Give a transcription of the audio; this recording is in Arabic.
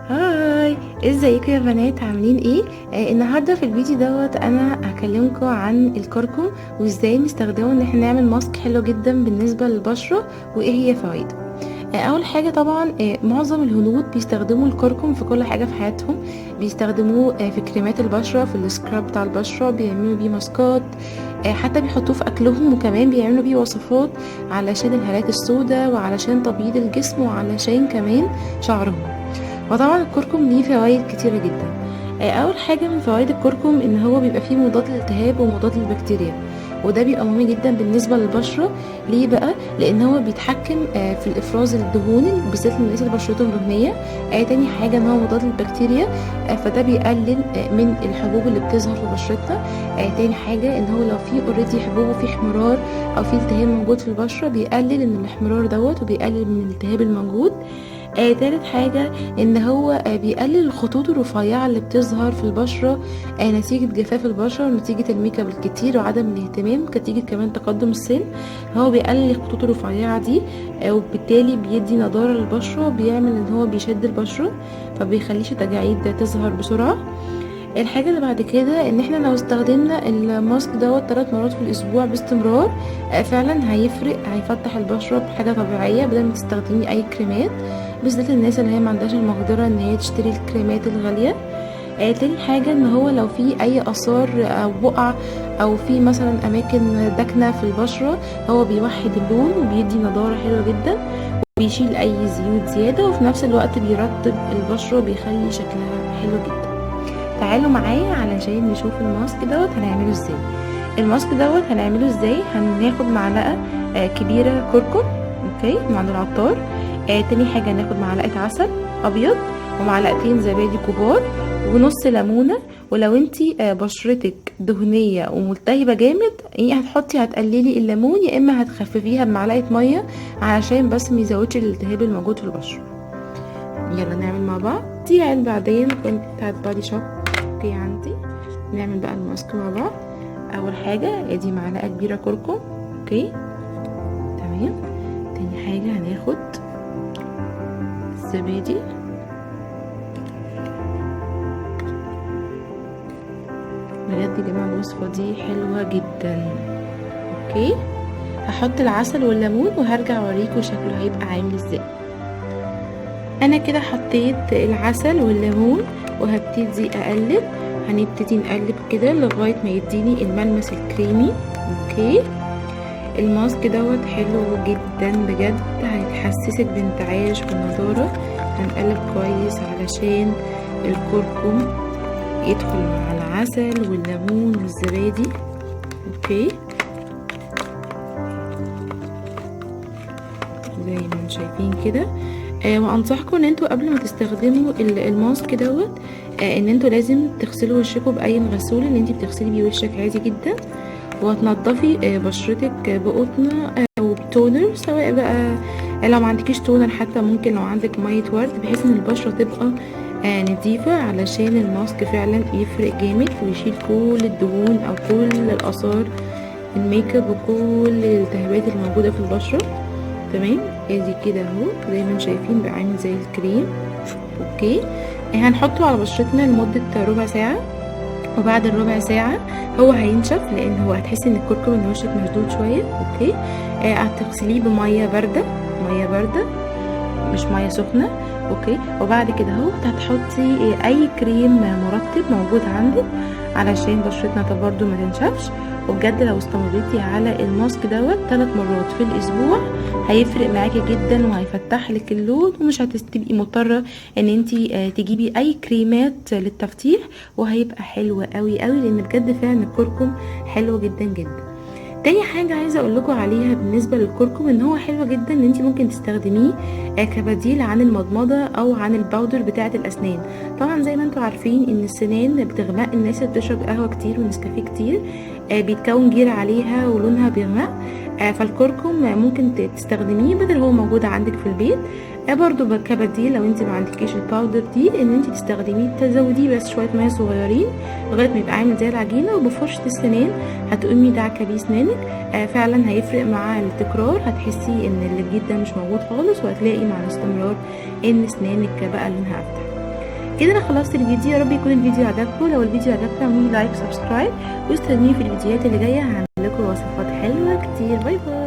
هاي، ازيكم يا بنات؟ عاملين ايه؟ النهارده في الفيديو دوت انا هكلمكم عن الكركم وازاي نستخدمه ان احنا نعمل ماسك حلو جدا بالنسبه للبشره وايه هي فوائده. اول حاجه طبعا معظم الهنود بيستخدموا الكركم في كل حاجه في حياتهم. بيستخدموه في كريمات البشره، في السكراب بتاع البشره، بيعملوا بيه ماسكات، حتى بيحطوه في اكلهم، وكمان بيعملوا بيه وصفات علشان الهالات السوداء وعلشان تبييض الجسم وعلشان كمان شعرهم. وطبعا الكركم ليه فوائد كتيرة جدا. اول حاجة من فوائد الكركم ان هو بيبقى فيه مضاد للالتهاب ومضاد للبكتيريا، وده بيبقى مهم جدا بالنسبة للبشرة. ليه بقى؟ لان هو بيتحكم في الافراز الدهون، بالذات للناس اللي بشرتهم دهنية. تاني حاجة ان هو مضاد للبكتيريا، فده بيقلل من الحبوب اللي بتظهر في بشرتنا. تاني حاجة ان هو لو في اوريدي حبوب وفي احمرار او في التهاب موجود في البشرة، بيقلل من الاحمرار دوت وبيقلل من الالتهاب الموجود. تالت حاجة ان هو بيقلل الخطوط الرفيعة اللي بتظهر في البشرة نتيجة جفاف البشرة ونتيجة الميك اب الكتير وعدم الاهتمام، نتيجة كمان تقدم السن. هو بيقلل الخطوط الرفيعة دي، وبالتالي بيدي نضارة للبشرة، بيعمل ان هو بيشد البشرة فبيخليش التجاعيد تظهر بسرعة. الحاجة اللي بعد كده ان احنا لو استخدمنا الماسك دوت 3 مرات في الاسبوع باستمرار، فعلا هيفرق، هيفتح البشرة بحاجة طبيعية بدل ما تستخدمي اي كريمات، بالذات الناس اللي هي ما عندهاش المقدرة ان هي تشتري الكريمات الغالية. تاني حاجة ان هو لو في اي اثار او بقع او في مثلا اماكن داكنة في البشرة، هو بيوحد اللون وبيدي نضارة حلوة جدا، وبيشيل اي زيوت زيادة، وفي نفس الوقت بيرطب البشرة وبيخلي شكلها حلو جدا. تعالوا معايا علشان نشوف الماسك دوت هنعمله ازاي. الماسك دوت هنعمله ازاي؟ هناخد معلقة كبيرة كركم، اوكي، من عند العطار. تاني حاجة هناخد معلقة عسل ابيض ومعلقتين زبادي كبار ونص ليمونة. ولو انتي بشرتك دهنية وملتهبة جامد، هتقللي الليمون يا اما هتخففيها بمعلقة مية علشان بس ميزودش الالتهاب الموجود في البشرة. يلا نعمل مع بعض. دي علبة عادية كنت بتاعت بادي شوب، اوكي، عندي. نعمل بقى الماسك مع بعض. اول حاجة ادي معلقة كبيرة كركم، اوكي، تمام. تاني حاجة هناخد الزبادي، بجد يا جماعة الوصفة دي حلوة جدا، اوكي. هحط العسل والليمون وهرجع اوريكم شكله هيبقى عامل ازاي. انا كده حطيت العسل والليمون وهبتدي اقلب. هنبتدي نقلب كده لغاية ما يديني الملمس الكريمي، اوكي. الماسك دوت حلو جدا بجد، هيتحسسك بانتعاش ونضارة. هنقلب كويس علشان الكركم يدخل مع العسل والليمون والزبادي، اوكي، زي ما شايفين كده. وانصحكم ان انتوا قبل ما تستخدموا الماسك دوت ان انتوا لازم تغسلوا وشكم باي غسول اللي انتي بتغسلي بيه وشك عادي جدا، وتنضفي بشرتك بقطن او بتونر، سواء بقى لو ما عندكيش تونر حتى ممكن لو عندك ميه ورد، بحيث ان البشره تبقى نظيفه، علشان الماسك فعلا يفرق جامد ويشيل كل الدهون او كل الاثار الميك اب وكل الالتهابات الموجوده في البشره. تمام، ادي كده اهو زي ما شايفين بقى عامل زي الكريم، اوكي. هنحطه على بشرتنا لمده ربع ساعه، وبعد الربع ساعه هو هينشف، لان هو هتحسي ان الكركم ان وشك مشدود شويه، اوكي. هتغسليه بميه بارده، ميه بارده مش ميه سخنه، اوكي. وبعد كده اهو هتحطي اي كريم مرطب موجود عندك علشان بشرتنا برضو ما تنشفش. وبجد لو استمريتي على الماسك دوت 3 مرات في الاسبوع هيفرق معاكي جدا وهيفتح لك اللون، ومش هتبقي مضطره ان انتي تجيبي اي كريمات للتفتيح، وهيبقى حلو قوي قوي، لان بجد فعلا الكركم حلو جدا جدا. تاني حاجة عايزة اقول لكم عليها بالنسبة للكركم، ان هو حلو جدا ان انتي ممكن تستخدميه كبديل عن المضمضة او عن الباودر بتاعة الاسنان. طبعا زي ما انتوا عارفين ان السنان بتغمق، الناس اللي بتشرب قهوة كتير ونسكافيه كتير بيتكون جير عليها ولونها بيغمق. فالكركم ممكن تستخدميه بدل هو موجود عندك في البيت، برضو كبديل لو انت ما عندكيش الباودر دي، ان انت تستخدميه، تزوديه بس شويه ميه صغيرين لغايه ما يبقى عامل زي العجينه، وبفرشه السنان هتقومي دعكه بيه اسنانك. فعلا هيفرق مع التكرار، هتحسي ان الجير ده مش موجود خالص، وهتلاقي مع الاستمرار ان اسنانك بقى لونها افتح. كده انا خلصت الفيديو. يا رب يكون الفيديو عجبكم. لو الفيديو عجبكم اعملوا لايك وسبسكرايب واستنوني في الفيديوهات اللي جايه، هعمل لكم وصفات حلوه كتير. باي باي.